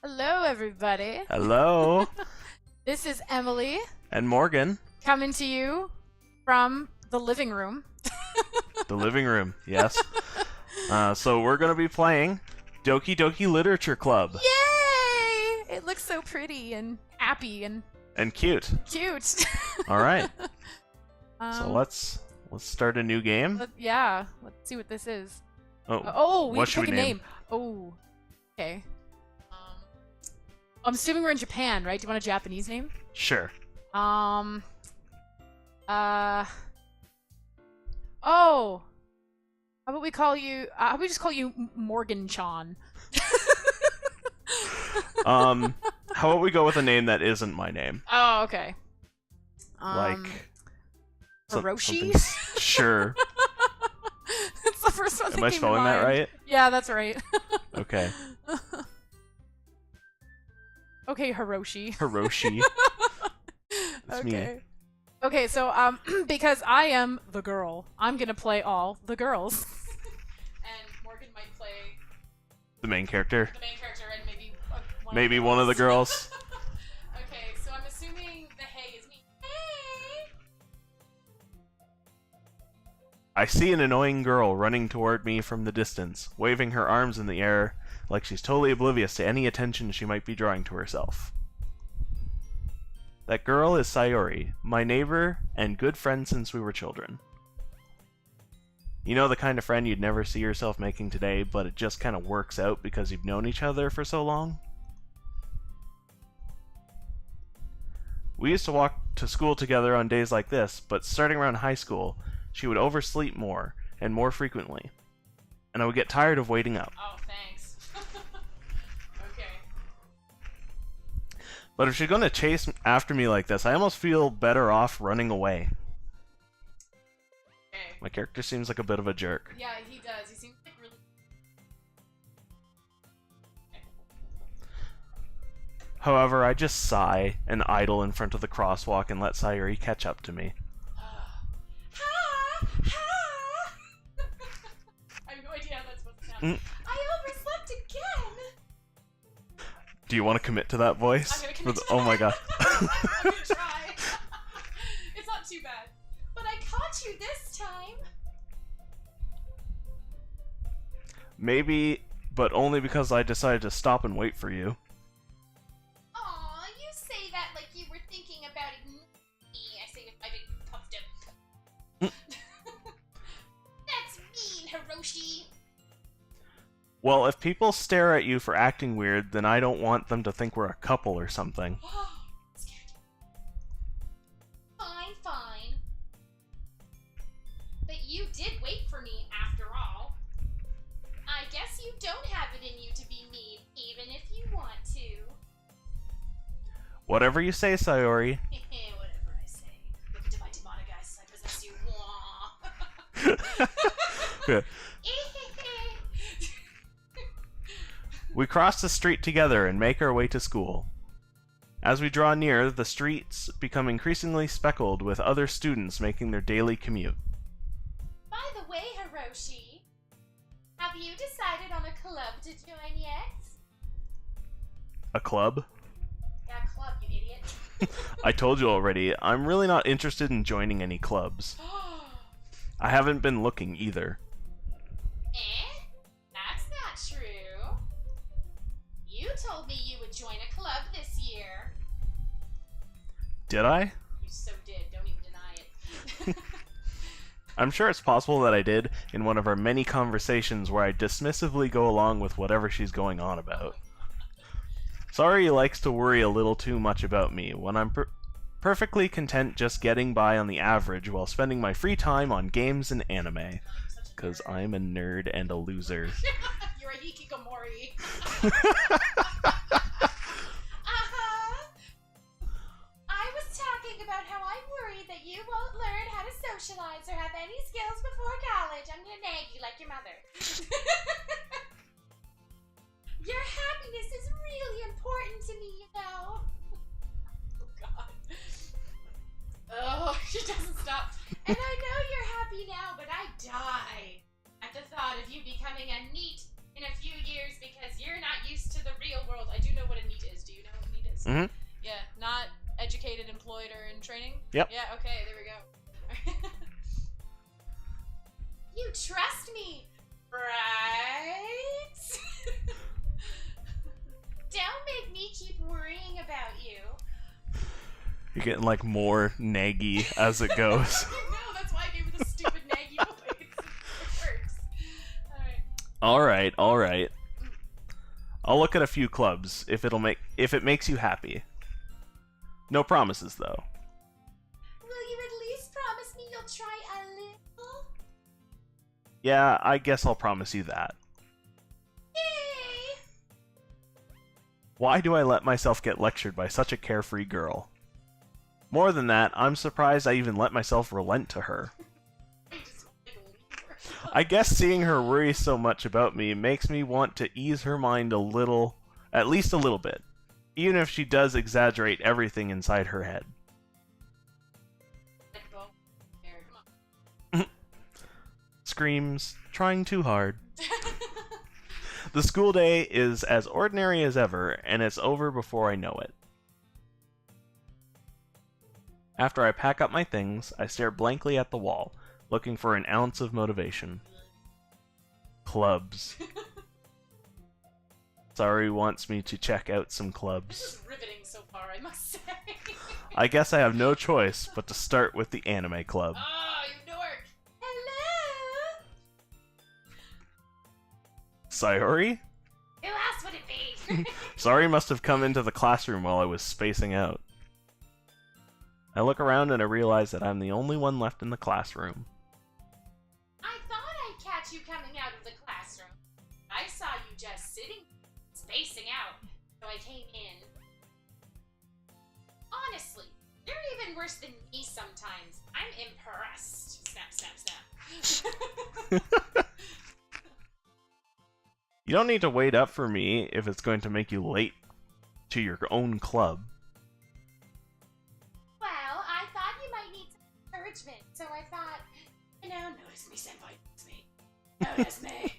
Hello, everybody. Hello. This is Emily And Morgan. coming to you from the living room. The living room, yes. So we're going to be playing Doki Doki Literature Club. Yay! It looks so pretty and happy and cute. cute. All right. So let's start a new game. Yeah, let's see what this is. Oh, We what have to should pick we a name? name. Oh, okay. I'm assuming we're in Japan, right? Do you want a Japanese name? Sure. Oh. How about we call you? How about we just call you Morgan-chan? How about we go with a name that isn't my name? Oh, okay. Like Hiroshi? something- Sure. That's the first one that Am I came to spelling that mind. right? Yeah, that's right. Okay. Okay, Hiroshi. Hiroshi. That's me. Okay. Okay, so because I am the girl, I'm gonna play all the girls. And Morgan might play The main character. the main character and Maybe one of the girls. Okay, so I'm assuming the hey is me. Hey! I see an annoying girl running toward me from the distance, waving her arms in the air like she's totally oblivious to any attention she might be drawing to herself. That girl is Sayori, my neighbor and good friend since we were children. You know, the kind of friend you'd never see yourself making today, but it just kind of works out because you've known each other for so long? We used to walk to school together on days like this, but starting around high school, she would oversleep more and more frequently, and I would get tired of waiting up. Oh, thanks. Okay. But if she's going to chase after me like this, I almost feel better off running away. Okay. My character seems like a bit of a jerk. Yeah, he does. He seems like really. However, I just sigh and idle in front of the crosswalk and let Sayori catch up to me. Ha! Ha! I have no idea how that's supposed to sound. I overslept again! Do you want to commit to that voice? I'm gonna commit to Oh that. my god. I'm gonna try. It's not too bad. But I caught you this time! Maybe, but only because I decided to stop and wait for you. Aw, you say that like you were thinking about it. I say with my big puffed up. That's mean, Hiroshi! Well, if people stare at you for acting weird, then I don't want them to think we're a couple or something. Scared. Fine, fine. But you did wait for me after all. I guess you don't have it in you to be mean, even if you want to. Whatever you say, Sayori. Whatever I say. Look into my demonic eyes as I possess you. Yeah. We cross the street together and make our way to school. As we draw near, the streets become increasingly speckled with other students making their daily commute. By the way, Hiroshi, have you decided on a club to join yet? A club? Yeah, club, you idiot. I told you already, I'm really not interested in joining any clubs. I haven't been looking either. That's not true. You told me you would join a club this year. Did I? You so did. Don't even deny it. I'm sure it's possible that I did in one of our many conversations where I dismissively go along with whatever she's going on about. Sorry likes to worry a little too much about me when I'm perfectly content just getting by on the average while spending my free time on games and anime. Because I'm a nerd and a loser. You're a hikikomori. I was talking about how I'm worried that you won't learn how to socialize or have any skills before college. I'm gonna nag you like your mother. Your happiness is really important to me, you know. Oh, God. Oh, she doesn't stop. And I know you're happy now, but I die at the thought of you becoming a NEET in a few years because you're not used to the real world. I do know what a Mm-hmm. Yeah, not educated, employed, or in training? Yep. Yeah, okay, there we go. You trust me, right? Don't make me keep worrying about you. You're getting like more naggy as it goes. No, that's why I gave her the stupid naggy voice. It works. All right. I'll look at a few clubs if it makes you happy. No promises though. Will you at least promise me you'll try a little? Yeah, I guess I'll promise you that. Yay! Why do I let myself get lectured by such a carefree girl? More than that, I'm surprised I even let myself relent to her. I guess seeing her worry so much about me makes me want to ease her mind a little, at least a little bit, even if she does exaggerate everything inside her head. Screams, trying too hard. The school day is as ordinary as ever, and it's over before I know it. After I pack up my things, I stare blankly at the wall, looking for an ounce of motivation. Clubs. Sayori wants me to check out some clubs. This is riveting so far, I must say. I guess I have no choice but to start with the anime club. Oh, you dork! Hello? Sayori? Who else would it be? Sayori must have come into the classroom while I was spacing out. I look around and I realize that I'm the only one left in the classroom. I thought I'd catch you coming out of the classroom. I saw you just sitting, spacing out, so I came in. Honestly, you're even worse than me sometimes. I'm impressed. Snap, snap, snap. You don't need to wait up for me if it's going to make you late to your own club. Well, I thought you might need some encouragement, so I thought, notice me, senpai, notice me. Notice me.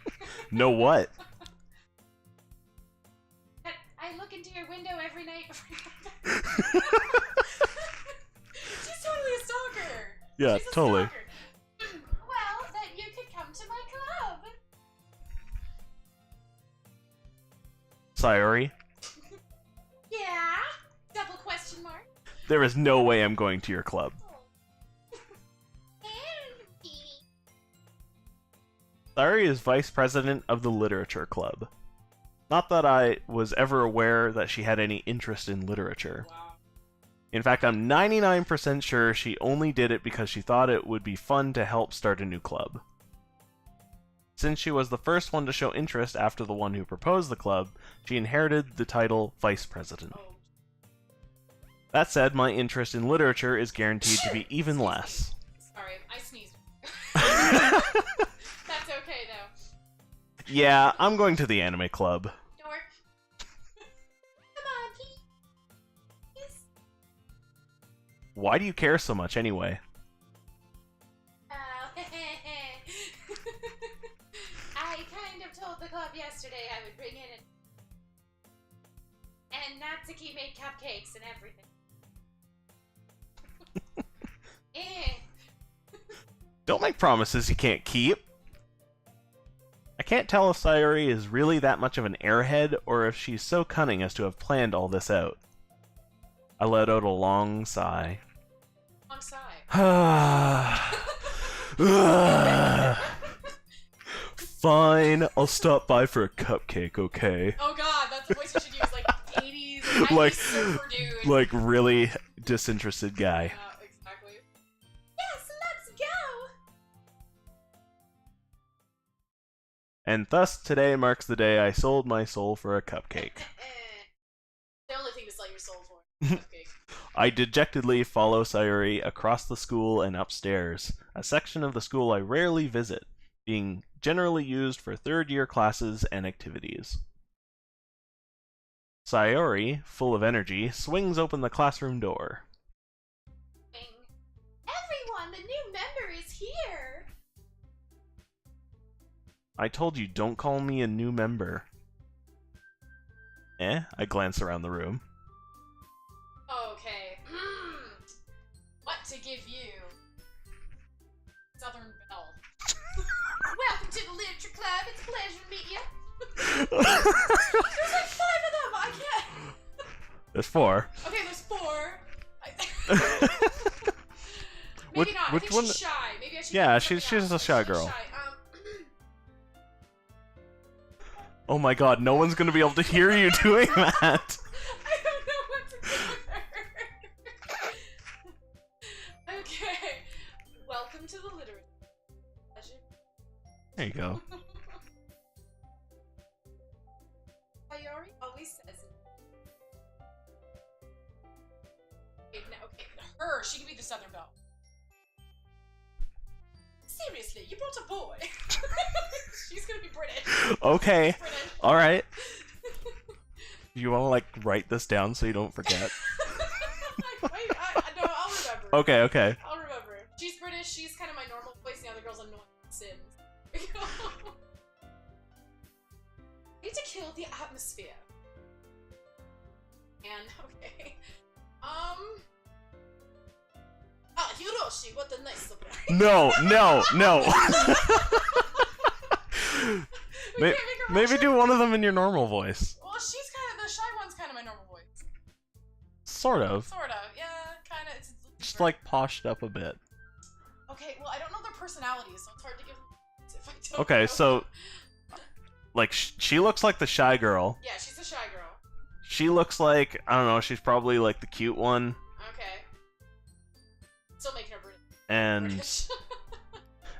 Know what? I look into your window every night. She's totally a stalker! Yeah, She's a totally. Well, then you could come to my club. Sayori, Yeah? Double question mark. there is no way I'm going to your club. Sayori is vice president of the literature club. Not that I was ever aware that she had any interest in literature. Wow. In fact, I'm 99% sure she only did it because she thought it would be fun to help start a new club. Since she was the first one to show interest after the one who proposed the club, she inherited the title vice president. Oh. That said, my interest in literature is guaranteed to be even less. Sorry, I sneezed. That's okay, though. Yeah, I'm going to the anime club. Dork. Come on, please. Why do you care so much anyway? Oh, I kind of told the club yesterday I would bring in and Natsuki-made cupcakes and everything. Don't make promises you can't keep. I can't tell if Sayori is really that much of an airhead or if she's so cunning as to have planned all this out. I let out a long sigh. Long sigh. Fine, I'll stop by for a cupcake, okay? Oh god, that's the voice you should use, like 80s, 90s Like- surfer dude. Like, really disinterested guy. Exactly. Yes, let's go! And thus, today marks the day I sold my soul for a cupcake. The only thing to sell your soul for. Cupcake. I dejectedly follow Sayori across the school and upstairs, a section of the school I rarely visit, being generally used for third-year classes and activities. Sayori, full of energy, swings open the classroom door. Everyone, the new member is here! I told you, don't call me a new member. I glance around the room. club. It's a pleasure to meet you. There's like 5 of them. I can't. There's 4. Okay, there's 4. Maybe Which- not. which I think one- she's shy. Maybe I should. Yeah, give she's something a else. shy She's girl. shy. Oh my god, no one's gonna be able to hear you doing that. I don't know what to do with her. Okay. Welcome to the literature. Pleasure. There you go. Sayori always says it. Okay, her, she can be the Southern Belle. Seriously, you brought a boy. She's gonna be British. Okay. British. Alright. You wanna, like, write this down so you don't forget? No, I'll remember. Okay, okay. I'll remember. She's British, she's kind of my normal voice, the other girl's annoying sins. Need to kill the atmosphere. And, okay. Hiroshi, what a nice surprise. No. We can't make her Maybe Russian? do one of them in your normal voice. Well, she's kind of, the shy one's kind of my normal voice. Sort of. Sort of, yeah, kind of. It's Just, like, poshed up a bit. Okay, well, I don't know their personalities, so it's hard to give them if I don't Okay, know. so... Like, she looks like the shy girl. Yeah, she's a shy girl. She looks like, I don't know, she's probably, like, the cute one. Okay. Still making her And British.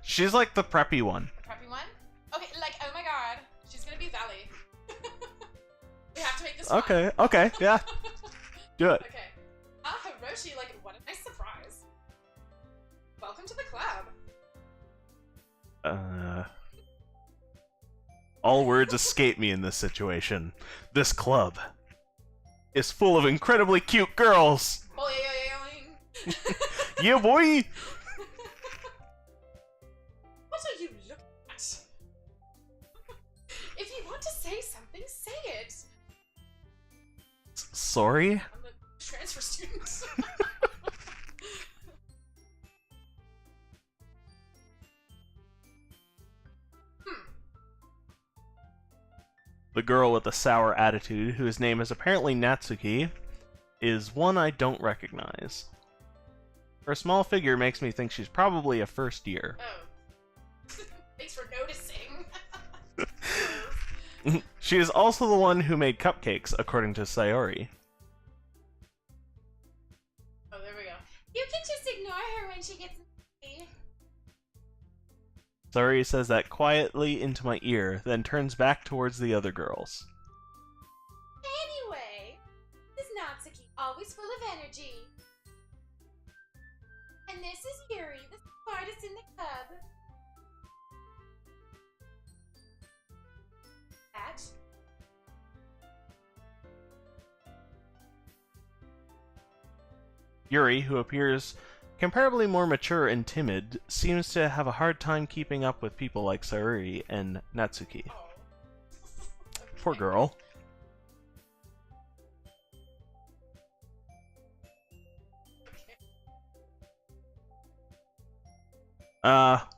she's, like, the preppy one. Preppy one? Okay, like, oh my god, she's gonna be Valley. We have to make this Okay, okay, yeah. Do it. Okay. Hiroshi, like, what a nice surprise. Welcome to the club. All words escape me in this situation. This club is full of incredibly cute girls. Boing. Yeah, boy. What are you looking at? If you want to say something, say it. Sorry? I'm a transfer student. The girl with the sour attitude, whose name is apparently Natsuki, is one I don't recognize. Her small figure makes me think she's probably a first year. Oh. Thanks for noticing. She is also the one who made cupcakes, according to Sayori. Oh, there we go. You can just ignore her when she gets nasty. Sayori says that quietly into my ear, then turns back towards the other girls. Anyway, this is Natsuki, always full of energy. And this is Yuri, the smartest in the club. That. Yuri, who appears comparably more mature and timid, seems to have a hard time keeping up with people like Sayori and Natsuki. Oh. Poor girl.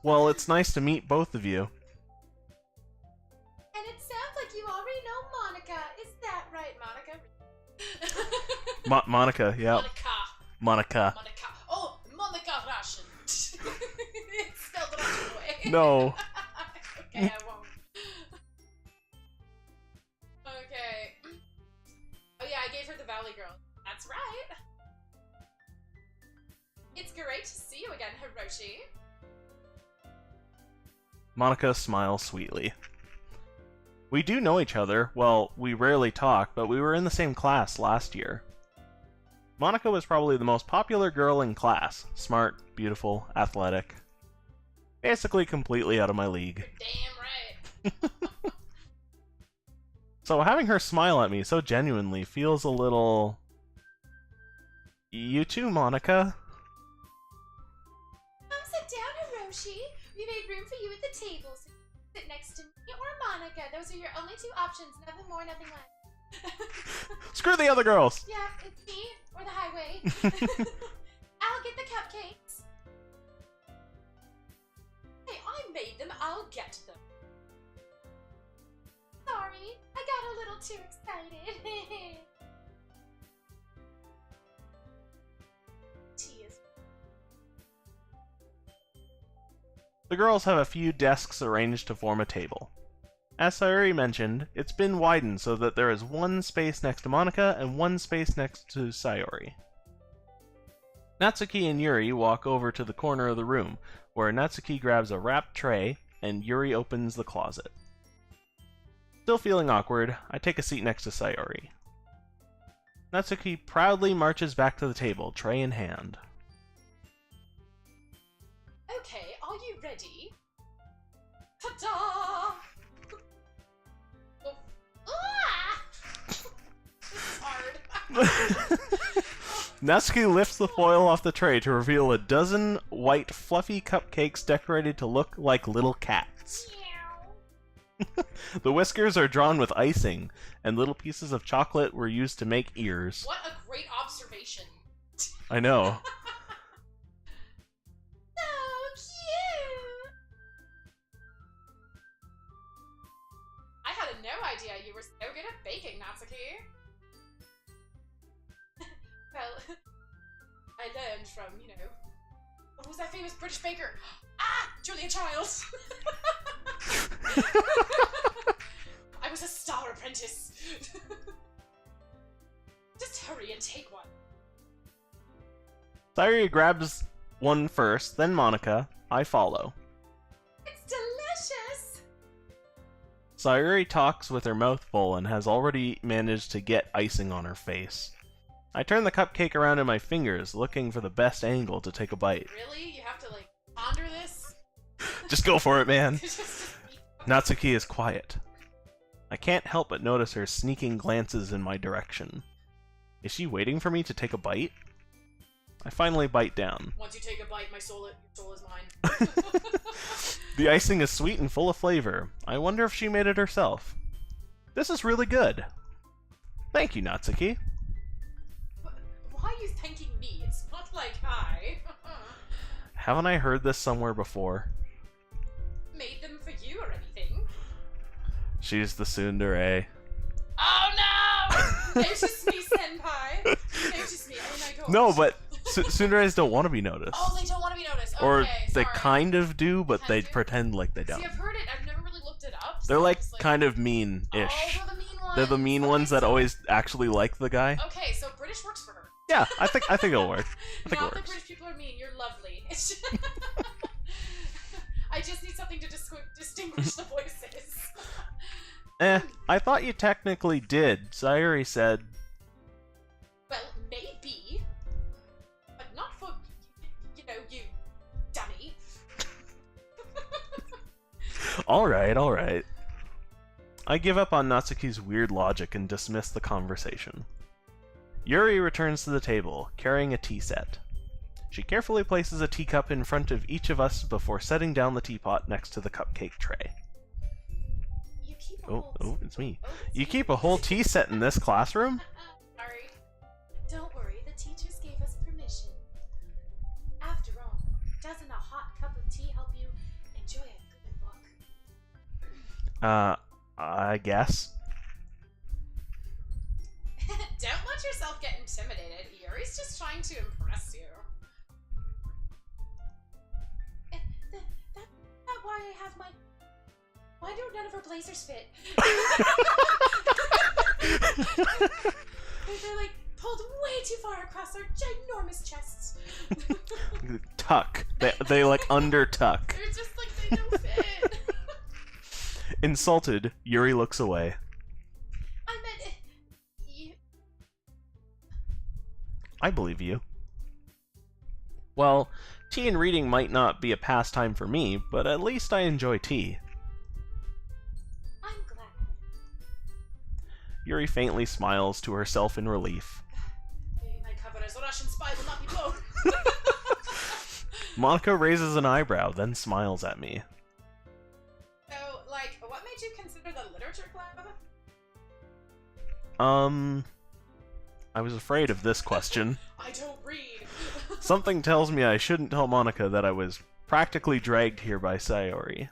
Well, it's nice to meet both of you. And it sounds like you already know Monica. Is that right, Monica? Monica, yeah. Monica. Monica. Monica. Oh, Monica Russian. It's spelled the Russian way. No. Okay, I won't. Okay. Oh yeah, I gave her the Valley Girl. That's right. It's great to see you again, Hiroshi. Monica smiles sweetly. We do know each other. Well, we rarely talk, but we were in the same class last year. Monica was probably the most popular girl in class. Smart, beautiful, athletic. Basically completely out of my league. Damn right. So having her smile at me so genuinely feels a little... You too, Monica? Come sit down, Hiroshi. We made room for you at the table, so you can sit next to me or Monica. Those are your only 2 options. Nothing more, nothing less. Screw the other girls! Yeah, it's me or the highway. I'll get the cupcakes. Hey, I made them. I'll get them. not too excited. Tea is... The girls have a few desks arranged to form a table. As Sayuri mentioned, it's been widened so that there is one space next to Monica and one space next to Sayuri. Natsuki and Yuri walk over to the corner of the room, where Natsuki grabs a wrapped tray and Yuri opens the closet. Still feeling awkward, I take a seat next to Sayuri. Natsuki proudly marches back to the table, tray in hand. Okay, are you ready? Ta-da! Oh. Ah! This is hard. Natsuki lifts the foil off the tray to reveal a dozen white, fluffy cupcakes decorated to look like little cats. The whiskers are drawn with icing, and little pieces of chocolate were used to make ears. What a great observation. I know. So cute! I had no idea you were so good at baking, Natsuki. Well, I learned from, you know, what was that famous British baker? Ah! Julia Childs! I was a star apprentice. Just hurry and take one. Sayuri grabs one first, then Monica. I follow. It's delicious! Sayuri talks with her mouth full and has already managed to get icing on her face. I turn the cupcake around in my fingers, looking for the best angle to take a bite. Really? You have to, like, ponder this? Just go for it, man! Just eat. Natsuki is quiet. I can't help but notice her sneaking glances in my direction. Is she waiting for me to take a bite? I finally bite down. Once you take a bite, your soul is mine. The icing is sweet and full of flavor. I wonder if she made it herself. This is really good. Thank you, Natsuki. Why are you thanking me? It's not like I Haven't I heard this somewhere before? made them for you or anything. She's the tsundere. Oh no! Notice me, senpai! Notice me, oh my god. No, but tsunderes don't want to be noticed. Oh, they don't want to be noticed. Okay, Or they sorry. kind of do, but they Kind of? pretend like they See, don't. I've heard it. I've never really looked it up. They're so like it's kind of mean-ish. Oh, they're the mean ones. They're the mean ones that so- always actually like the guy. Okay, so British works for her. Yeah, I think it'll work. I think it Not that works. British people are mean. You're lovely. It's just... I just need something to distinguish the voices. I thought you technically did. Sayuri said. Well, maybe, but not for, you know, you dummy. Alright. I give up on Natsuki's weird logic and dismiss the conversation. Yuri returns to the table, carrying a tea set. She carefully places a teacup in front of each of us before setting down the teapot next to the cupcake tray. You keep a whole... It's me. Oh, it's You me. keep a whole tea set in this classroom? Sorry. Don't worry, the teachers gave us permission. After all, doesn't a hot cup of tea help you enjoy a good book? I guess. Don't let yourself get intimidated. Yuri's just trying to impress you. That's why I have my... Why don't none of her blazers fit? They're like pulled way too far across our ginormous chests. Tuck. They like under tuck. They're just like, they don't fit. Insulted, Yuri looks away. I meant... You... I believe you. Well, tea and reading might not be a pastime for me, but at least I enjoy tea. I'm glad. Yuri faintly smiles to herself in relief. Maybe my cover as a Russian spy will not be blown. Monica raises an eyebrow, then smiles at me. So, like, what made you consider the literature club? I was afraid of this question. I don't read. Something tells me I shouldn't tell Monica that I was practically dragged here by Sayori.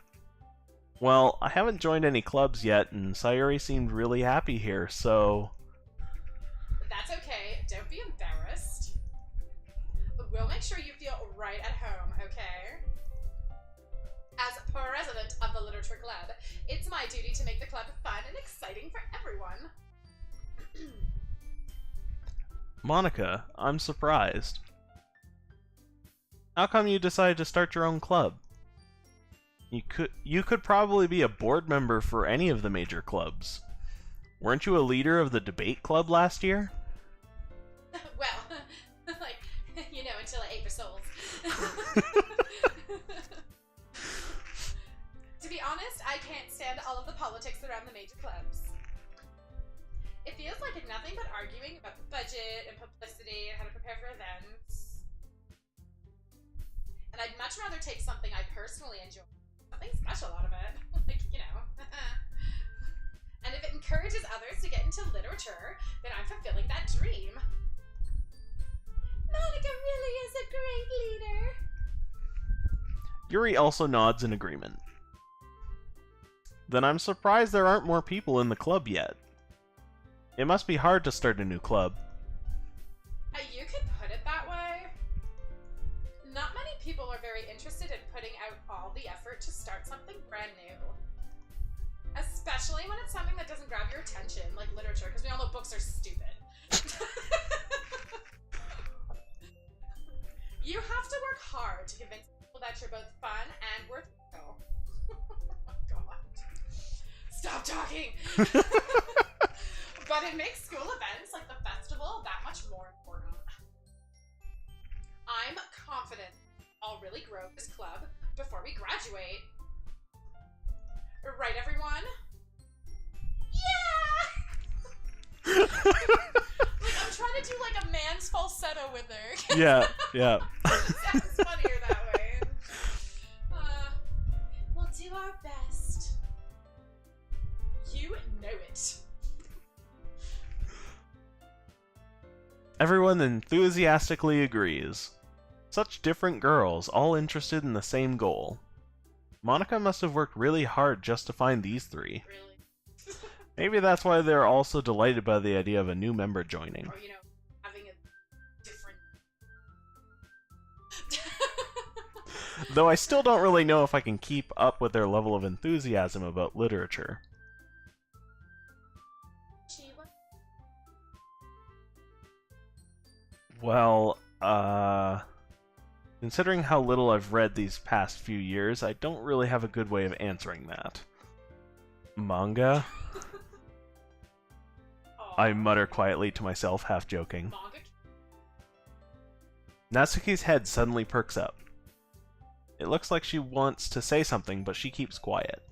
Well, I haven't joined any clubs yet, and Sayuri seemed really happy here, so... That's okay. Don't be embarrassed. We'll make sure you feel right at home, okay? As president of the Literature Club, it's my duty to make the club fun and exciting for everyone. Monica, I'm surprised. How come you decided to start your own club? You could probably be a board member for any of the major clubs. Weren't you a leader of the debate club last year? Well, like, you know, until I ate for souls. To be honest, I can't stand all of the politics around the major clubs. It feels like nothing but arguing about the budget and publicity and how to prepare for events. And I'd much rather take something I personally enjoy, something special out of it, like, you know. And if it encourages others to get into literature, then I'm fulfilling that dream. Monica really is a great leader. Yuri also nods in agreement. Then I'm surprised there aren't more people in the club yet. It must be hard to start a new club. You could put it that way. Not many people are very interested in putting out all the effort to start something brand new. Especially when it's something that doesn't grab your attention, like literature, because we all know books are stupid. You have to work hard to convince people that you're both fun and worthwhile. Oh god. Stop talking! But it makes school events like the festival that much more important. I'm confident I'll really grow this club before we graduate. Right, everyone? Yeah! Like, I'm trying to do like a man's falsetto with her. Yeah. Sounds funnier that way. We'll do our best. You know it. Everyone enthusiastically agrees. Such different girls, all interested in the same goal. Monica must have worked really hard just to find these three. Really? Maybe that's why they're all so delighted by the idea of a new member joining. Or, you know, having a different... Though I still don't really know if I can keep up with their level of enthusiasm about literature. Well, considering how little I've read these past few years, I don't really have a good way of answering that. Manga? I mutter quietly to myself, half joking. Manga? Natsuki's head suddenly perks up. It looks like she wants to say something, but she keeps quiet.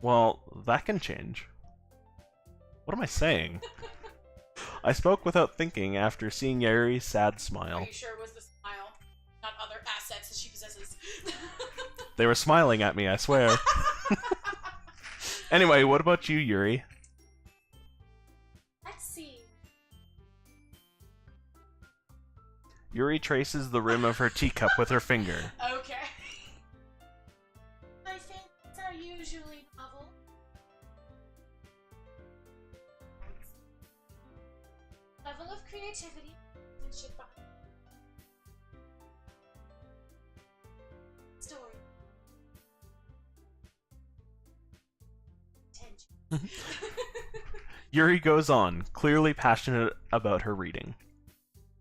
Well, that can change. What am I saying? I spoke without thinking after seeing Yuri's sad smile. Are you sure it was the smile, not other assets that she possesses? They were smiling at me, I swear. Anyway, what about you, Yuri? Let's see. Yuri traces the rim of her teacup with her finger. Okay. My favorites are usually novel. Level of creativity and shit behind. Story. Tension. Yuri goes on, clearly passionate about her reading.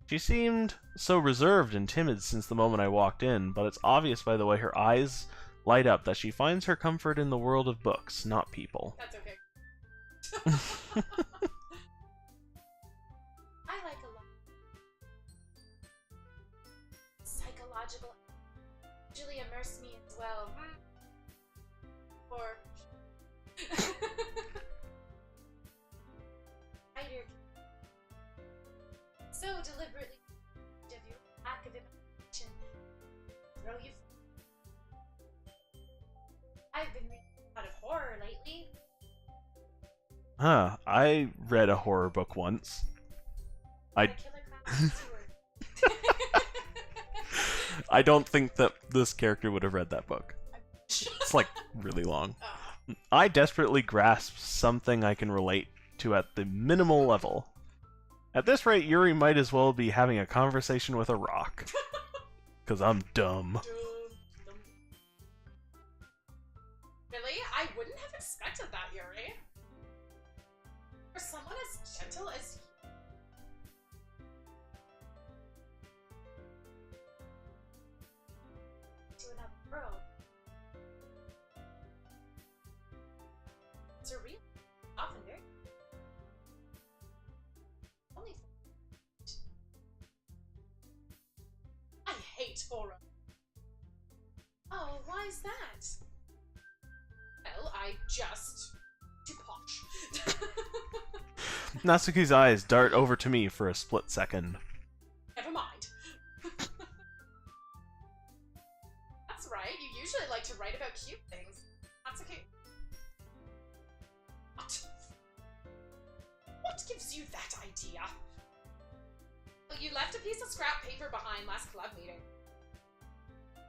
She seemed so reserved and timid since the moment I walked in, but it's obvious by the way her eyes light up that she finds her comfort in the world of books, not people. That's okay. I like a lot. Psychological usually immerse me as well. Or writer so deliberately of your lack of imagination throw you. I've been reading a lot of horror lately. Huh, I read a horror book once. The Killer Clowns Stewart. I don't think that this character would have read that book. It's like really long. I desperately grasp something I can relate to at the minimal level. At this rate, Yuri might as well be having a conversation with a rock. Because I'm dumb. Really? I wouldn't have expected that, Yuri. For someone as gentle as you. To another world. It's a real often very only I hate Aura. Oh, why is that? Well, I just... too posh. Natsuki's eyes dart over to me for a split second. Never mind. That's right, you usually like to write about cute things. That's okay. What gives you that idea? Well, you left a piece of scrap paper behind last club meeting.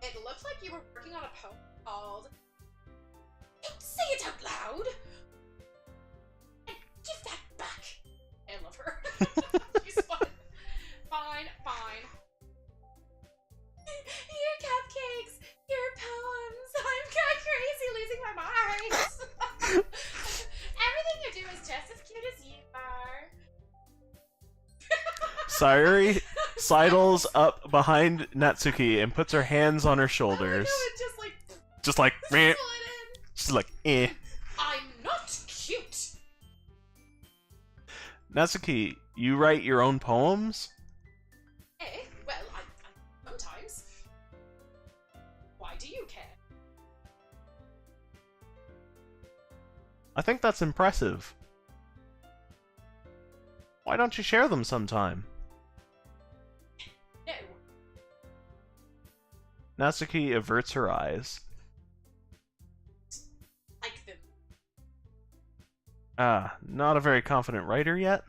It looked like you were working on a poem called... Don't say it out loud! And give that back! I love her. She's fun. Fine, fine. Your cupcakes! Your poems! I'm crazy losing my mind! Everything you do is just as cute as you are. Sayuri sidles up behind Natsuki and puts her hands on her shoulders. Oh, Just like, meh. She's like, eh. I'm not cute! Natsuki, you write your own poems? Eh? Well, I sometimes. Why do you care? I think that's impressive. Why don't you share them sometime? No. Natsuki averts her eyes. Like them. Ah, not a very confident writer yet?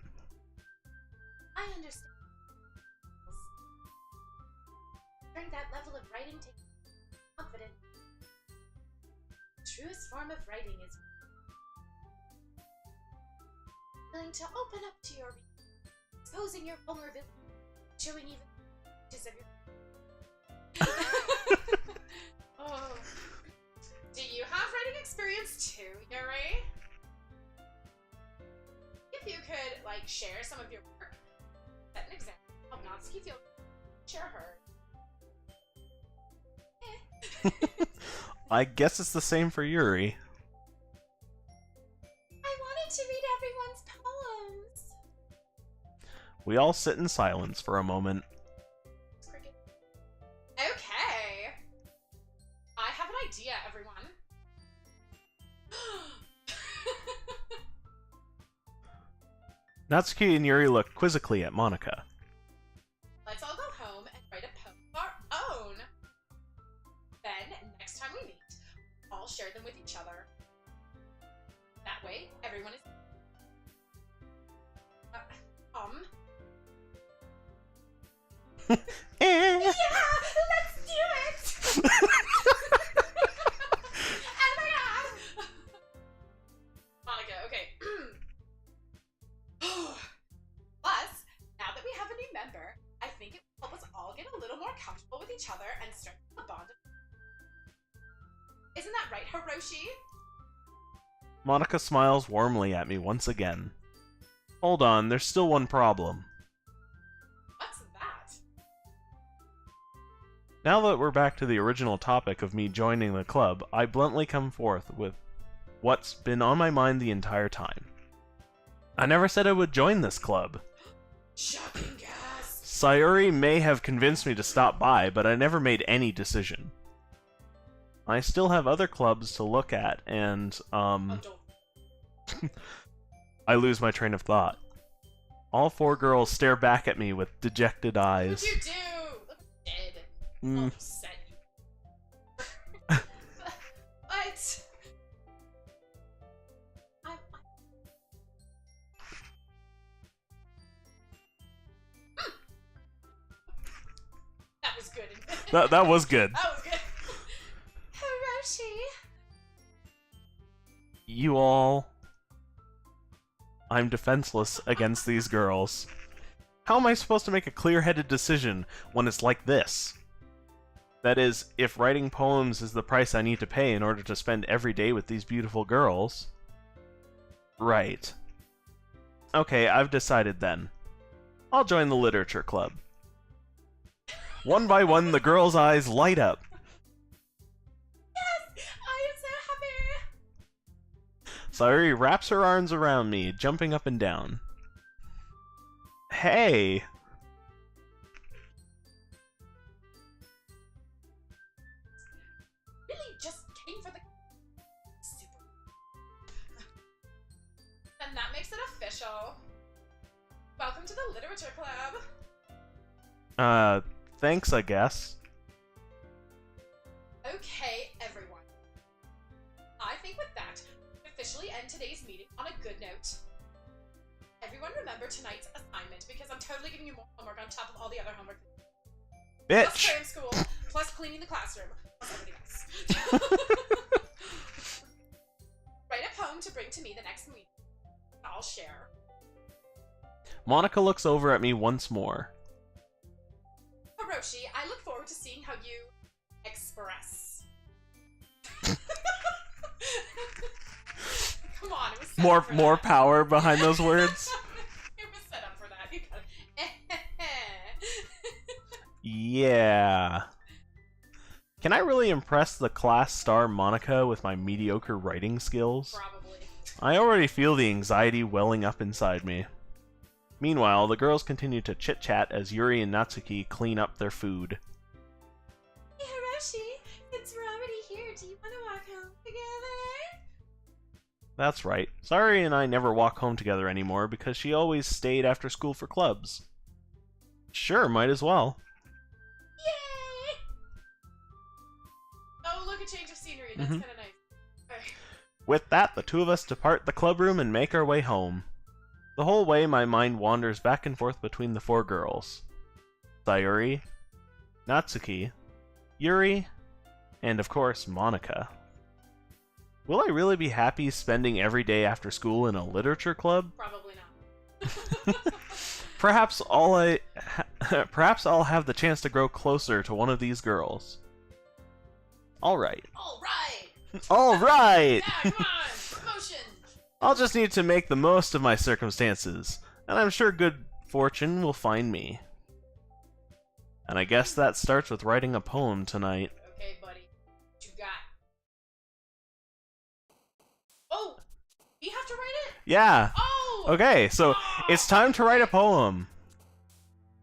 I understand. During that level of writing takes confidence. The truest form of writing is willing to open up to your exposing your vulnerability, showing even just of your Oh. Do you have writing experience too, Yuri? If you could, like, share some of your work, set an example of Natsuki feel, share her. I guess it's the same for Yuri. I wanted to read everyone's poems. We all sit in silence for a moment. Okay. I have an idea, everyone. Natsuki and Yuri look quizzically at Monika. Let's all go home and write a poem of our own. Then, next time we meet, I'll share them with each other. That way, everyone is... Eh. Yeah, let's do it. Oh my god! Monica, okay. Plus, now that we have a new member, I think it will help us all get a little more comfortable with each other and strengthen the bond. Isn't that right, Hiroshi? Monika smiles warmly at me once again. Hold on, there's still one problem. What's that? Now that we're back to the original topic of me joining the club, I bluntly come forth with what's been on my mind the entire time. I never said I would join this club. Shocking gasp! Sayuri may have convinced me to stop by, but I never made any decision. I still have other clubs to look at, and, Oh, don't. I lose my train of thought. All four girls stare back at me with dejected eyes. What'd you do? Look dead. Mm. Almost said you. What? That was good. That was good. That was good. Hiroshi. You all... I'm defenseless against these girls. How am I supposed to make a clear-headed decision when it's like this? That is, if writing poems is the price I need to pay in order to spend every day with these beautiful girls. Right. Okay, I've decided then. I'll join the literature club. One by one, the girls' eyes light up. Yes, I am so happy. Sayuri wraps her arms around me, jumping up and down. Hey! Really just came for the super. And that makes it official. Welcome to the literature club. Thanks, I guess. Okay, everyone. I think with that, we officially end today's meeting on a good note. Everyone remember tonight's assignment, because I'm totally giving you more homework on top of all the other homework. Plus Bitch! cram school, plus cleaning the classroom, plus everything else. Write a poem to bring to me the next meeting. I'll share. Monica looks over at me once more. Hiroshi, I look forward to seeing how you express. Come on, it was set up for More that. power behind those words. It was set up for that. You got Yeah. Can I really impress the class star Monica with my mediocre writing skills? Probably. I already feel the anxiety welling up inside me. Meanwhile, the girls continue to chit-chat as Yuri and Natsuki clean up their food. Hey, Hiroshi, since we're already here, do you want to walk home together? That's right. Sayuri and I never walk home together anymore because she always stayed after school for clubs. Sure, might as well. Yay! Oh, look, a change of scenery. That's kind of nice. Okay. With that, the two of us depart the club room and make our way home. The whole way, my mind wanders back and forth between the four girls. Sayuri, Natsuki, Yuri, and of course, Monica. Will I really be happy spending every day after school in a literature club? Probably not. Perhaps perhaps I'll have the chance to grow closer to one of these girls. Alright. Alright! Alright! Yeah, come on! Promotion! I'll just need to make the most of my circumstances, and I'm sure good fortune will find me. And I guess that starts with writing a poem tonight. Okay, buddy. What you got? Oh! You have to write it? Yeah! Oh! Okay, so Oh, it's time to write a okay. poem.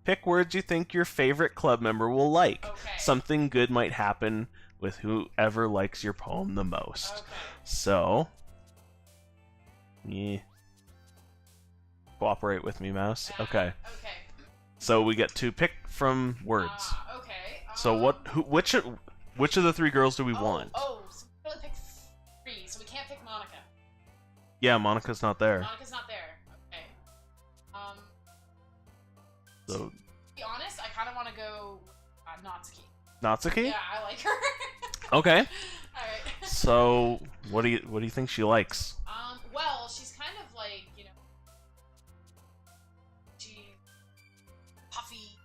Pick words you think your favorite club member will like. Okay. Something good might happen with whoever likes your poem the most. Okay. So... yeah. Cooperate with me, mouse. Okay. Okay. So we get to pick from words. Okay. So which of the three girls do we want? Oh, so we really pick three, so we can't pick Monica. Yeah, Monica's not there. Monica's not there. Okay. So To be honest, I kind of want to go Natsuki. Natsuki? Yeah, I like her. Okay. Alright. So what do you think she likes? Well, she's kind of like, you know, she's puffy.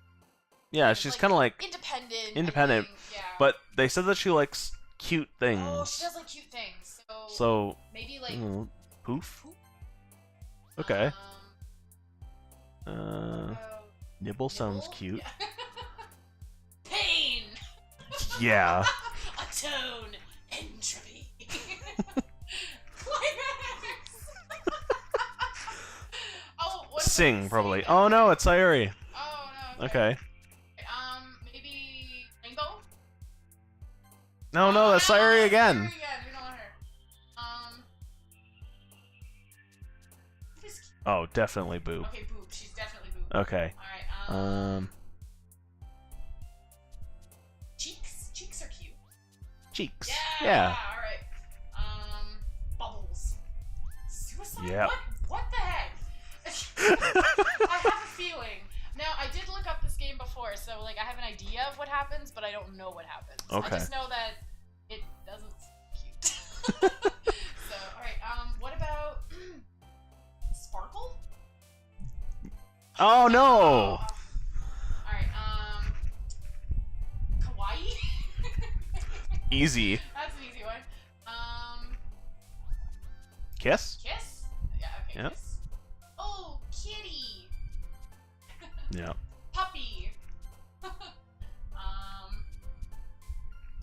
Yeah, she's kind of like independent. independent, I think, yeah. but they said that she likes cute things. Oh, she does like cute things. So maybe like poof. Poop? Okay. Oh, Nibble sounds nibble? cute. Yeah. Pain. Yeah. Atone. Entropy. Climax. Oh, what if Sing we probably. sing? Oh no, it's Sayuri. Oh no. Okay. Maybe Rainbow. No, that's Sayuri again. Sayuri again. We don't want her. Who's cute? Oh, definitely Boob. Okay, Boob. She's definitely Boob. Okay. All right. Cheeks. Cheeks are cute. Cheeks. Yeah. All right. Bubbles. Suicide. Yeah. What the heck? I have a feeling Now, I did look up this game before, so, like, I have an idea of what happens, but I don't know what happens. Okay. I just know that it doesn't seem cute. So, alright, what about... Sparkle? Oh, no! Alright, Kawaii? Easy. That's an easy one. Kiss? Kiss? Yeah, okay, Yep. kiss. Oh, kitty! Yeah. Puppy!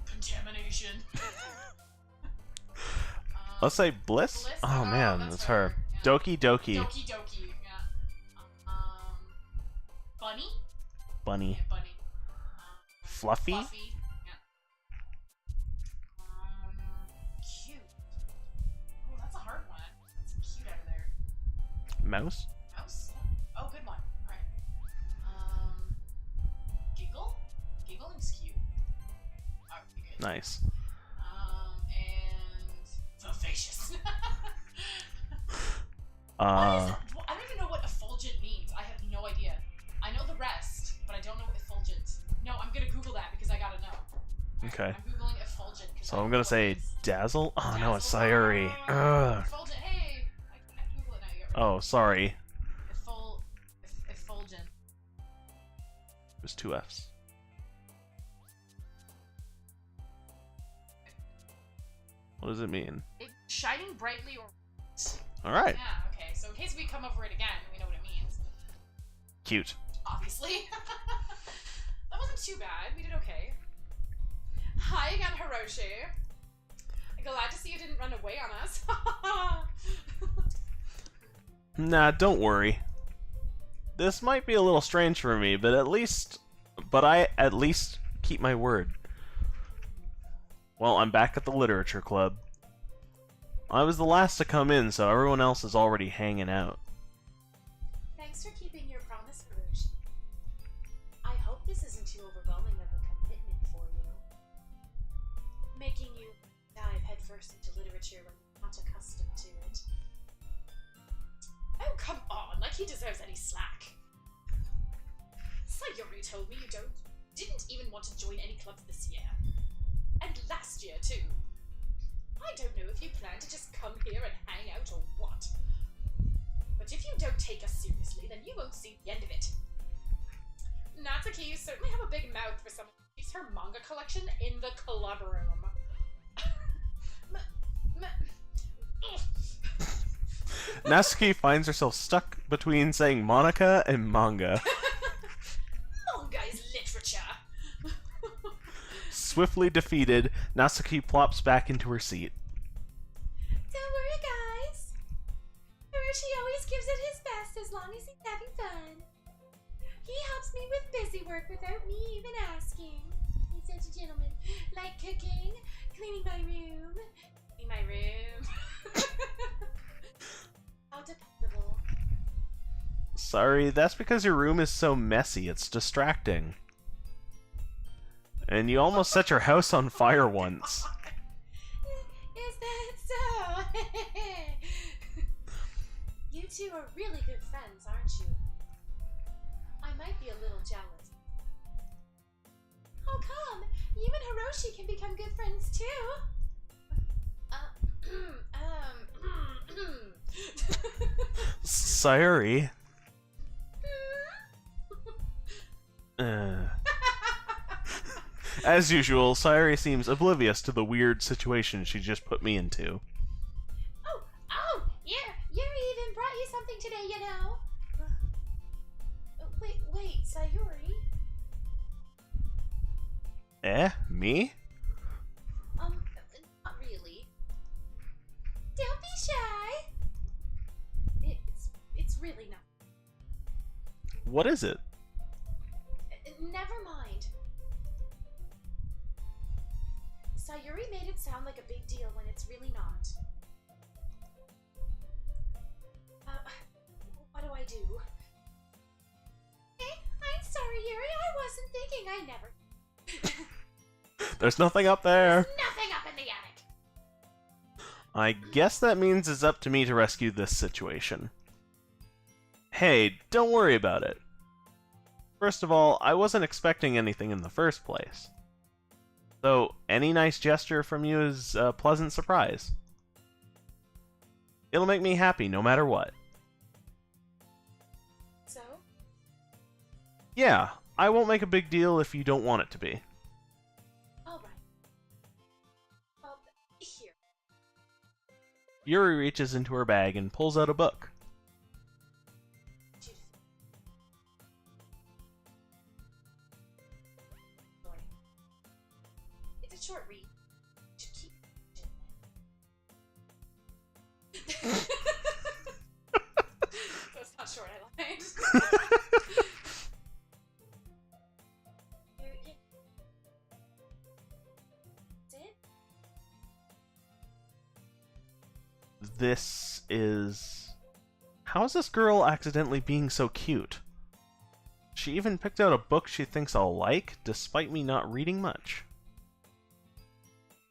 Contamination. Let's say Bliss? Bliss? Oh man, that's that's her. Yeah. Doki Doki. Doki Doki, yeah. Bunny? Bunny. Yeah, bunny. Fluffy? Fluffy, yeah. Cute. Oh, that's a hard one. It's cute out of there. Mouse? Mouse? Oh, good one. Alright. Giggle? Giggling's cute. Alright, good. Nice. And vivacious. What is it? Uh, Well, I don't even know what effulgent means. I have no idea. I know the rest, but I don't know effulgent. No, I'm gonna Google that because I gotta know. okay. I'm Googling effulgent. 'Cause I So don't I'm know gonna what say it is. Dazzle? Oh no, it's Dazzle. Sayuri. Ugh. Effulgent. Hey, I Google it now. You get rid Oh, sorry. of it. Effulgent. It was 2 Fs. What does it mean? Shining brightly or... Alright. Yeah, okay. So in case we come over it again, we know what it means. Cute. Obviously. That wasn't too bad. We did okay. Hi again, Hiroshi. Glad to see you didn't run away on us. Nah, don't worry. This might be a little strange for me, but I at least keep my word. Well, I'm back at the literature club. I was the last to come in, so everyone else is already hanging out. Thanks for keeping your promise, Hiroshi. I hope this isn't too overwhelming of a commitment for you. Making you dive headfirst into literature when you're not accustomed to it. Oh, come on. Like he deserves any slack. Sayuri told me you didn't even want to join any clubs this year. And last year, too. I don't know if you plan to just come here and hang out or what. But if you don't take us seriously, then you won't see the end of it. Natsuki, you certainly have a big mouth for someone who keeps her manga collection in the club room. Natsuki finds herself stuck between saying Monica and manga. Manga is literature. Swiftly defeated, Natsuki plops back into her seat. Don't worry, guys. Hiroshi always gives it his best as long as he's having fun. He helps me with busy work without me even asking. He's such a gentleman. Like cooking, cleaning my room. In my room. How dependable. Sorry, that's because your room is so messy, it's distracting. And you almost set your house on fire once. Is that so? You two are really good friends, aren't you? I might be a little jealous. How come? You and Hiroshi can become good friends too. Sayuri. As usual, Sayuri seems oblivious to the weird situation she just put me into. Oh, Yuri even brought you something today, you know. Wait, Sayuri? Me? Not really. Don't be shy. It's really not. What is it? Never mind. Sayuri made it sound like a big deal when it's really not. What do I do? Hey, I'm sorry, Yuri. I wasn't thinking. I never. There's nothing up there. Nothing up in the attic. I guess that means it's up to me to rescue this situation. Hey, don't worry about it. First of all, I wasn't expecting anything in the first place. So, any nice gesture from you is a pleasant surprise. It'll make me happy no matter what. So? Yeah, I won't make a big deal if you don't want it to be. Alright. Here. Yuri reaches into her bag and pulls out a book. It's a short read. Should keep so it's not short, I lied. This is... How is this girl accidentally being so cute? She even picked out a book she thinks I'll like, despite me not reading much.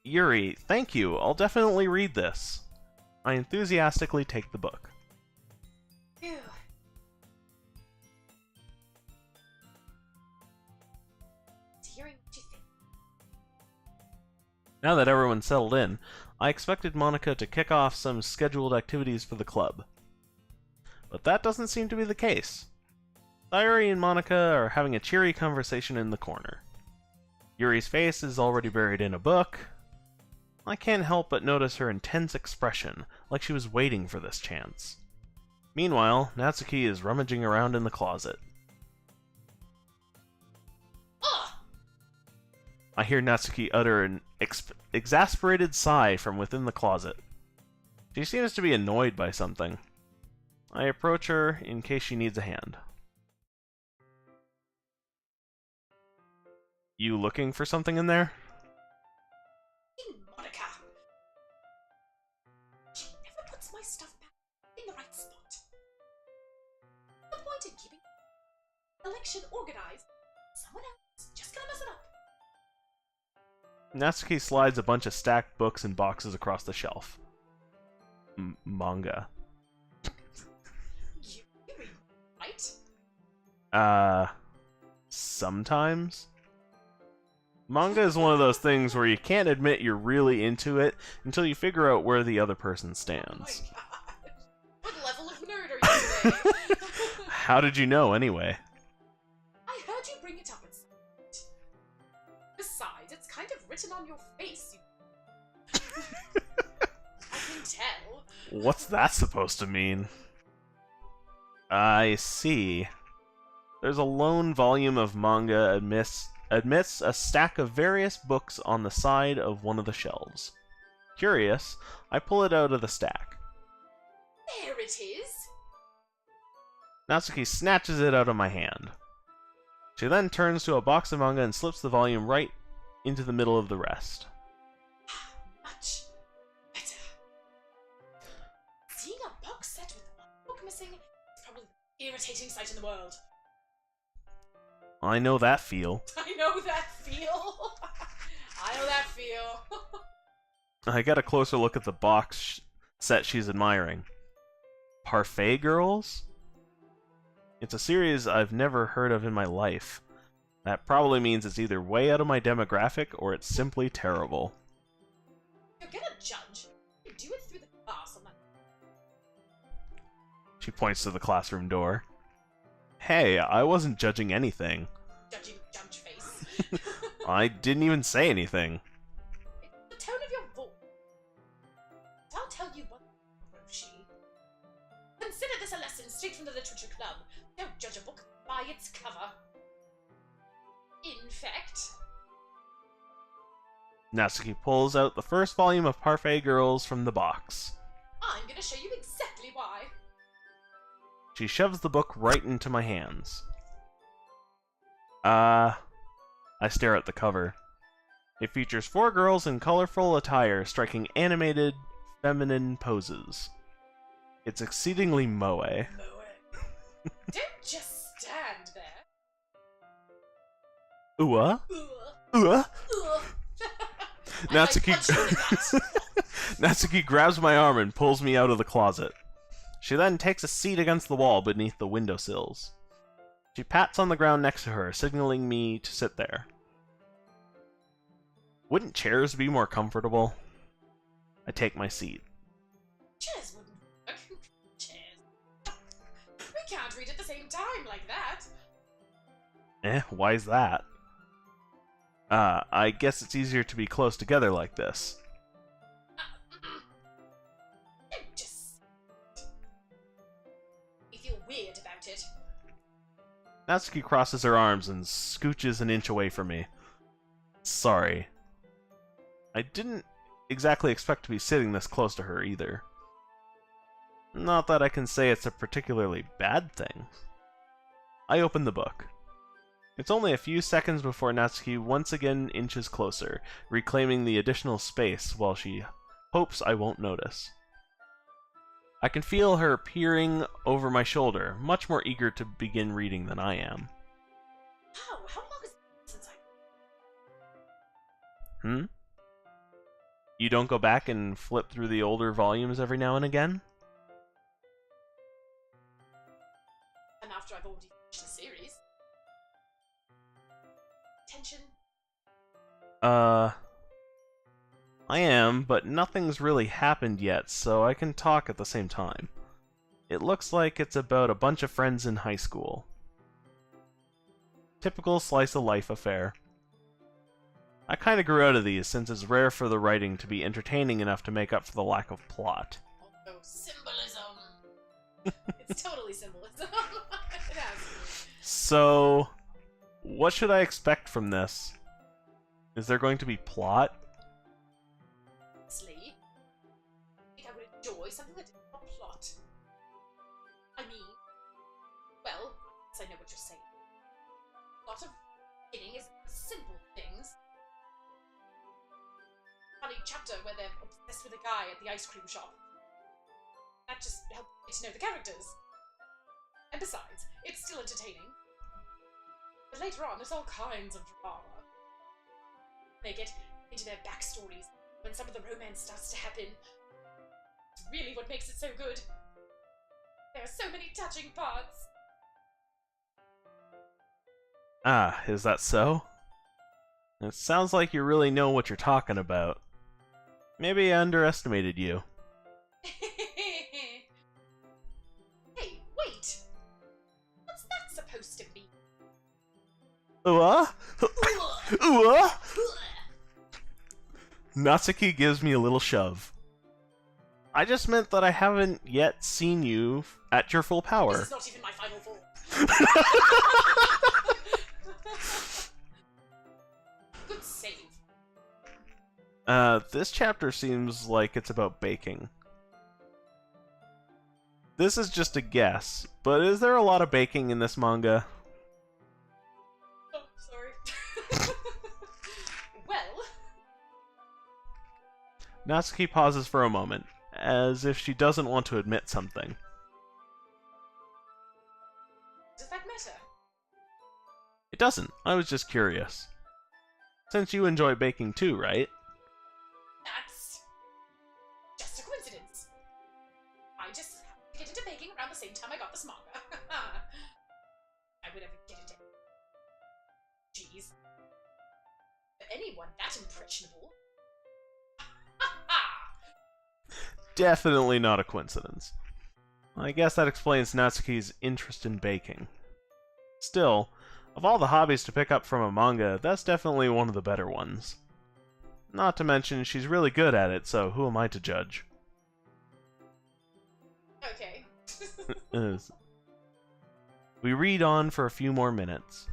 Yuri, thank you. I'll definitely read this. I enthusiastically take the book. Phew. Hearing what you think. Now that everyone's settled in, I expected Monica to kick off some scheduled activities for the club. But that doesn't seem to be the case. Sayori and Monica are having a cheery conversation in the corner. Yuri's face is already buried in a book. I can't help but notice her intense expression, like she was waiting for this chance. Meanwhile, Natsuki is rummaging around in the closet. Ugh! I hear Natsuki utter an exasperated sigh from within the closet. She seems to be annoyed by something. I approach her in case she needs a hand. You looking for something in there? Monica! She never puts my stuff back in the right spot. What's the point in keeping the collection organized? Someone else just gonna mess it up. Natsuki slides a bunch of stacked books and boxes across the shelf. Manga. You read, right? Sometimes? Manga is one of those things where you can't admit you're really into it until you figure out where the other person stands. Oh my god. What level of nerd are you today? How did you know, anyway? I heard you bring it up at some point. Besides, it's kind of written on your face. I can tell. What's that supposed to mean? I see. There's a lone volume of manga amidst a stack of various books on the side of one of the shelves. Curious, I pull it out of the stack. There it is. Natsuki snatches it out of my hand. She then turns to a box of manga and slips the volume right into the middle of the rest. Much better. Seeing a box set with one book missing is probably the most irritating sight in the world. I know that feel. I know that feel. I know that feel. I get a closer look at the box set she's admiring. Parfait Girls? It's a series I've never heard of in my life. That probably means it's either way out of my demographic or it's simply terrible. You're gonna judge. You do it through the glass on that. She points to the classroom door. Hey, I wasn't judging anything. Judging judge face. I didn't even say anything. It's the tone of your voice. I'll tell you what, Roshi. Consider this a lesson straight from the literature club. Don't judge a book by its cover. In fact... Natsuki pulls out the first volume of Parfait Girls from the box. I'm gonna show you exactly why. She shoves the book right into my hands. I stare at the cover. It features 4 girls in colorful attire striking animated, feminine poses. It's exceedingly moe. Don't just stand there. Ua? Ugh. Ua? Ugh. Natsuki... I punch you in the gut. Natsuki grabs my arm and pulls me out of the closet. She then takes a seat against the wall beneath the windowsills. She pats on the ground next to her, signaling me to sit there. Wouldn't chairs be more comfortable? I take my seat. Chairs wouldn't work. Chairs. We can't read at the same time like that. Why's that? I guess it's easier to be close together like this. Just... You feel weird about it. Natsuki crosses her arms and scooches an inch away from me. Sorry. I didn't exactly expect to be sitting this close to her either. Not that I can say it's a particularly bad thing. I open the book. It's only a few seconds before Natsuki once again inches closer, reclaiming the additional space while she hopes I won't notice. I can feel her peering over my shoulder, much more eager to begin reading than I am. How long is it since Hmm? You don't go back and flip through the older volumes every now and again? And after I've already finished the series. Tension? I am, but nothing's really happened yet, so I can talk at the same time. It looks like it's about a bunch of friends in high school. Typical slice-of-life affair. I kinda grew out of these, since it's rare for the writing to be entertaining enough to make up for the lack of plot. Oh, symbolism! It's totally symbolism. It has to be. So, what should I expect from this? Is there going to be plot? Honestly, I think I would enjoy something that didn't have a plot. I mean, well, I know what you're saying. A lot of beginning is simple things. Funny chapter where they're obsessed with a guy at the ice cream shop. That just helped me to know the characters. And besides, it's still entertaining. But later on, there's all kinds of drama. They get into their backstories when some of the romance starts to happen. It's really what makes it so good. There are so many touching parts. Ah, is that so? It sounds like you really know what you're talking about. Maybe I underestimated you. Hey, wait! What's that supposed to mean? Natsuki gives me a little shove. I just meant that I haven't yet seen you at your full power. This is not even my final form. Good save. This chapter seems like it's about baking. This is just a guess, but is there a lot of baking in this manga? Oh, sorry. Well, Natsuki pauses for a moment, as if she doesn't want to admit something. does that matter? It doesn't. I was just curious. Since you enjoy baking too, right? That's just a coincidence. I just happened to get into baking around the same time I got this manga. I would ever get into Jeez. For anyone that impressionable. Definitely not a coincidence. I guess that explains Natsuki's interest in baking. Still, of all the hobbies to pick up from a manga, that's definitely one of the better ones. Not to mention, she's really good at it, so who am I to judge? Okay. We read on for a few more minutes.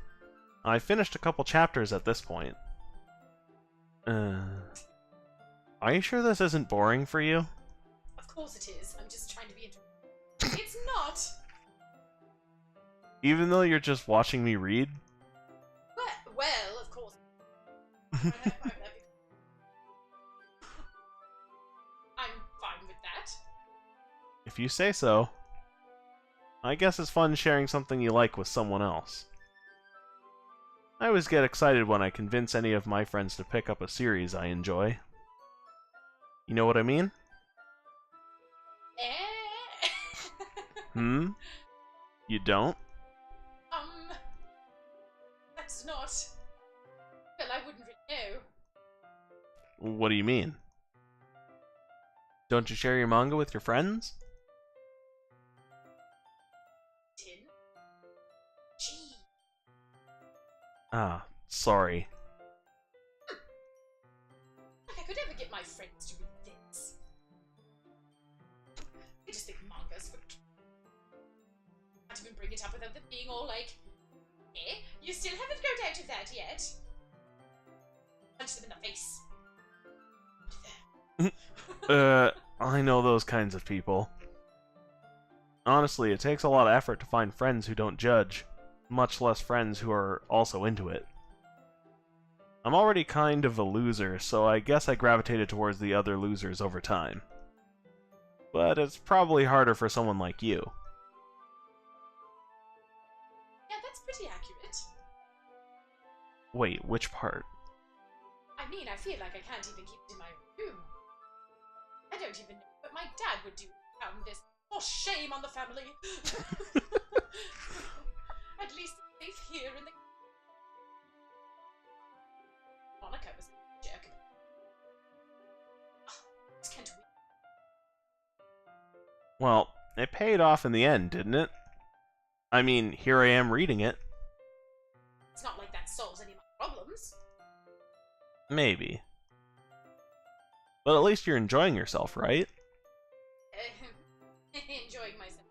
I finished a couple chapters at this point. Are you sure this isn't boring for you? Of course it is. I'm just trying to be interesting. It's not. Even though you're just watching me read? Well, of course. I'm fine with that. If you say so. I guess it's fun sharing something you like with someone else. I always get excited when I convince any of my friends to pick up a series I enjoy. You know what I mean? Eh? Hmm? You don't? not? Well, I wouldn't really know. What do you mean? Don't you share your manga with your friends? Tin? Gee. Ah, sorry. Like I could ever get my friends to read this. I just think manga's for... Can't even bring it up without them being all like, eh? You still haven't grown out of that yet? Punch them in the face. I know those kinds of people. Honestly, it takes a lot of effort to find friends who don't judge, much less friends who are also into it. I'm already kind of a loser, so I guess I gravitated towards the other losers over time. But it's probably harder for someone like you. Yeah, that's pretty accurate. Wait, which part? I mean, I feel like I can't even keep it in my own room. I don't even know what my dad would do around this. For shame on the family! At least it's safe here in the... Monica was a jerk. Just can't wait. Well, it paid off in the end, didn't it? I mean, here I am reading it. It's not like that solves any of my problems. Maybe. But at least you're enjoying yourself, right? Enjoying myself.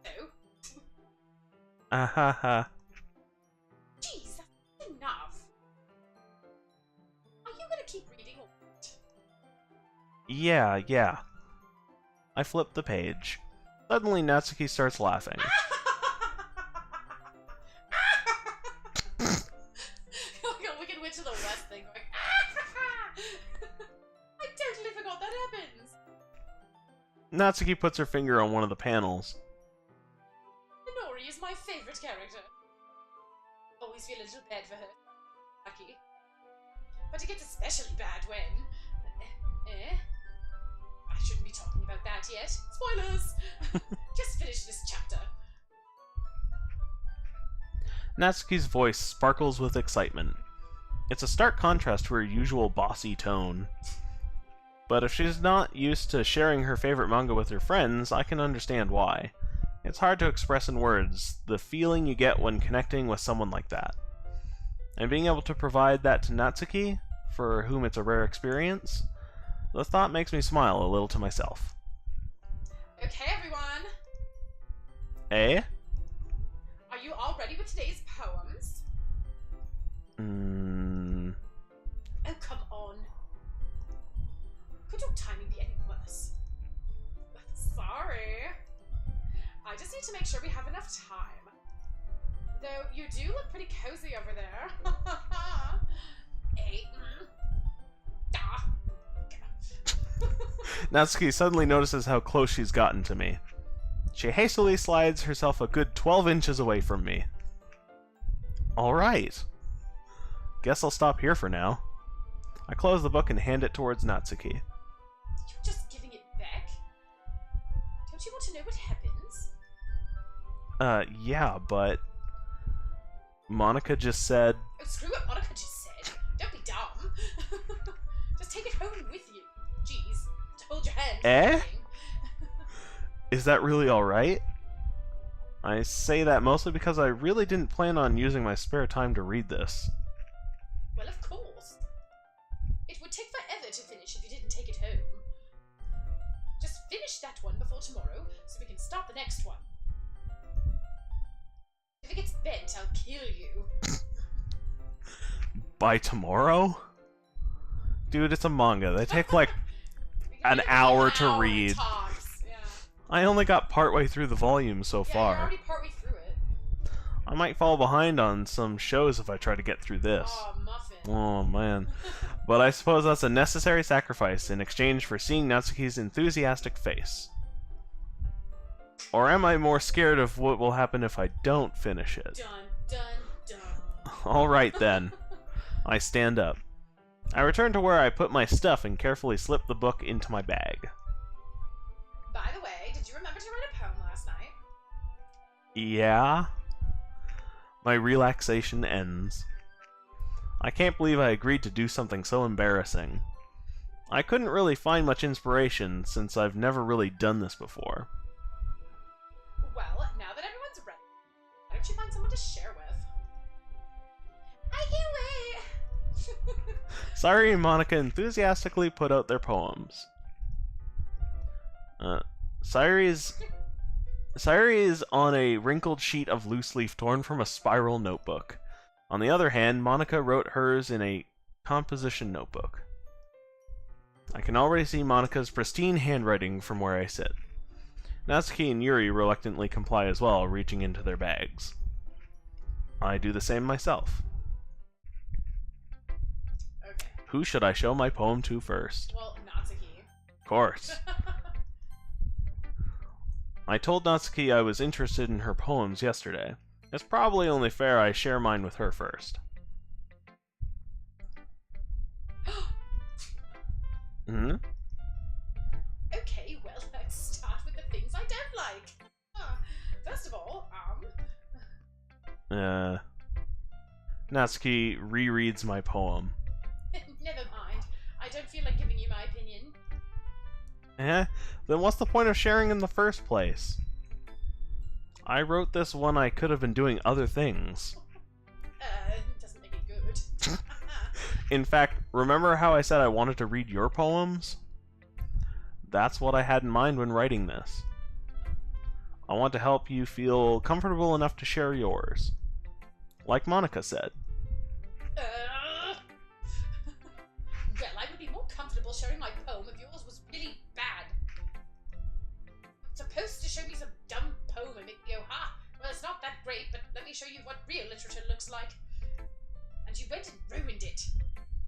So? Ahaha. Jeez, that's enough. Are you gonna keep reading or what? Yeah. I flip the page. Suddenly, Natsuki starts laughing. Wicked Witch of the West thing. Going, I totally forgot that happens. Natsuki puts her finger on one of the panels. Minori is my favorite character. Always feel a little bad for her. Lucky. But it gets especially bad when... I shouldn't be talking about that yet. Spoilers! Just finish this chapter. Natsuki's voice sparkles with excitement. It's a stark contrast to her usual bossy tone. But if she's not used to sharing her favorite manga with her friends, I can understand why. It's hard to express in words the feeling you get when connecting with someone like that. And being able to provide that to Natsuki, for whom it's a rare experience, the thought makes me smile a little to myself. Okay, everyone. Eh? Are you all ready with today's poems? Oh, come on. Could your timing be any worse? Sorry. I just need to make sure we have enough time. Though, you do look pretty cozy over there. Hey. Natsuki suddenly notices how close she's gotten to me. She hastily slides herself a good 12 inches away from me. Alright. Guess I'll stop here for now. I close the book and hand it towards Natsuki. You're just giving it back? Don't you want to know what happens? Yeah, but... Monica just said... Oh, screw what Monica just said. Don't be dumb. Just take it home with you. Jeez. To hold your hand. Eh? Is that really alright? I say that mostly because I really didn't plan on using my spare time to read this. Well, of course. It would take forever to finish if you didn't take it home. Just finish that one before tomorrow, so we can start the next one. If it gets bent, I'll kill you. By tomorrow? Dude, it's a manga. They take like an hour to read. Tops. Yeah. I only got partway through the volume so You're far. already partway through it. I might fall behind on some shows if I try to get through this. Oh, muffin. Oh man. But I suppose that's a necessary sacrifice in exchange for seeing Natsuki's enthusiastic face. Or am I more scared of what will happen if I don't finish it? Dun, dun, dun. Alright then. I stand up. I return to where I put my stuff and carefully slip the book into my bag. By the way, did you remember to write a poem last night? Yeah? My relaxation ends. I can't believe I agreed to do something so embarrassing. I couldn't really find much inspiration since I've never really done this before. Well, now that everyone's ready, why don't you find someone to share with? I can't wait. Sayuri and Monica enthusiastically put out their poems. Sayuri is on a wrinkled sheet of loose leaf torn from a spiral notebook. On the other hand, Monica wrote hers in a composition notebook. I can already see Monica's pristine handwriting from where I sit. Natsuki and Yuri reluctantly comply as well, reaching into their bags. I do the same myself. Okay. Who should I show my poem to first? Well, Natsuki. Of course. I told Natsuki I was interested in her poems yesterday. It's probably only fair I share mine with her first. Hmm? Okay, well, let's start with the things I don't like. First of all, Natsuki rereads my poem. never mind. I don't feel like giving you my opinion. Then what's the point of sharing in the first place? I wrote this when I could have been doing other things. Doesn't make it good. In fact, remember how I said I wanted to read your poems? That's what I had in mind when writing this. I want to help you feel comfortable enough to share yours. Like Monica said. Well, I would be more comfortable sharing my poem if yours was really bad. Supposed to show me some dumb poem and make me go, ha! Well, it's not that great, but let me show you what real literature looks like. And you went and ruined it.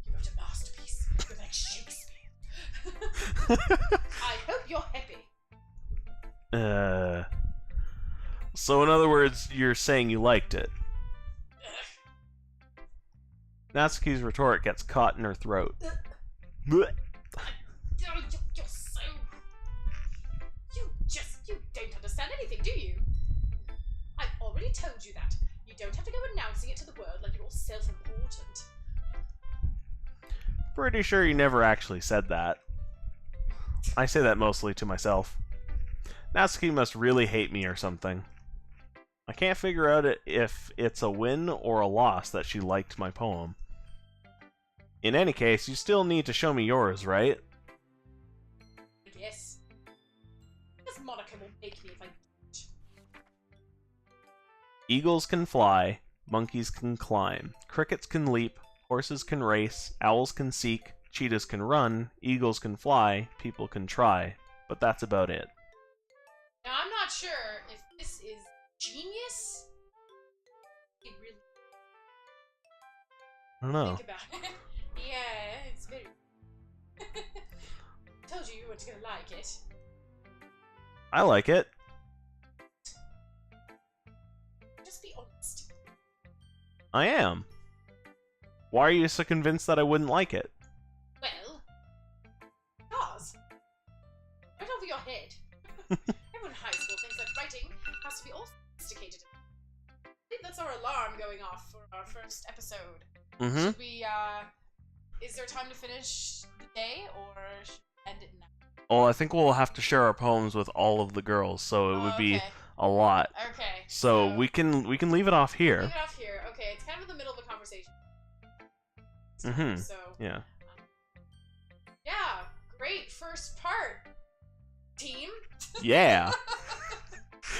You wrote a masterpiece. You're like Shakespeare. I hope you're happy. So in other words, you're saying you liked it. Natsuki's retort gets caught in her throat. Blech. You're so... You don't understand anything, do you? I've already told you that. You don't have to go announcing it to the world like you're all self-important. Pretty sure you never actually said that. I say that mostly to myself. Natsuki must really hate me or something. I can't figure out if it's a win or a loss that she liked my poem. In any case, you still need to show me yours, right? Yes. Because Monica will make me if I don't. Eagles can fly, monkeys can climb, crickets can leap, horses can race, owls can seek, cheetahs can run, eagles can fly, people can try. But that's about it. Now, I'm not sure if this is genius. It really... I don't know. Think about it. Yeah, it's very... Told you weren't gonna like it. I like it. Just be honest. I am. Why are you so convinced that I wouldn't like it? Well... Cause. Right over your head. Everyone in high school thinks that writing has to be all sophisticated. I think that's our alarm going off for our first episode. Mm-hmm. Should we, is there time to finish the day, or should we end it now? Well, I think we'll have to share our poems with all of the girls, so it would be Okay. a lot. Okay. So we can leave it off here. Leave it off here. Okay, it's kind of in the middle of a conversation. Mm-hmm. So, Yeah. yeah, great first part, team. Yeah.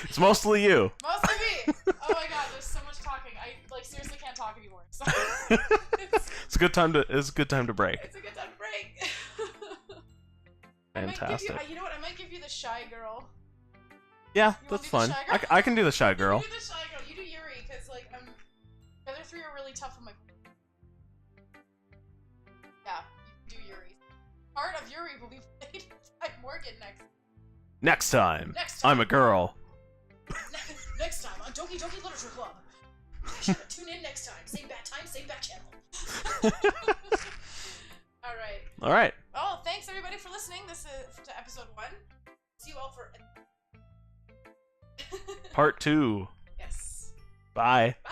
It's mostly you. Mostly me. Oh my god, there's so much talking. I seriously can't talk anymore. So It's a good time to break. it's a good time to break. Fantastic. You know what? I might give you the shy girl. Yeah, You that's wanna fun. be the shy girl? I can do the shy girl. You do the shy girl. You do Yuri, because the other three are really tough on my. Yeah, you do Yuri. Part of Yuri will be played by Morgan Next time, Next time. I'm a girl. Next time on Doki Doki Literature Club. Be sure to tune in next time. Same bad time, same bad channel. Alright. All right. Oh, thanks everybody for listening. This is to episode 1. See you all for... Part 2. Yes. Bye. Bye!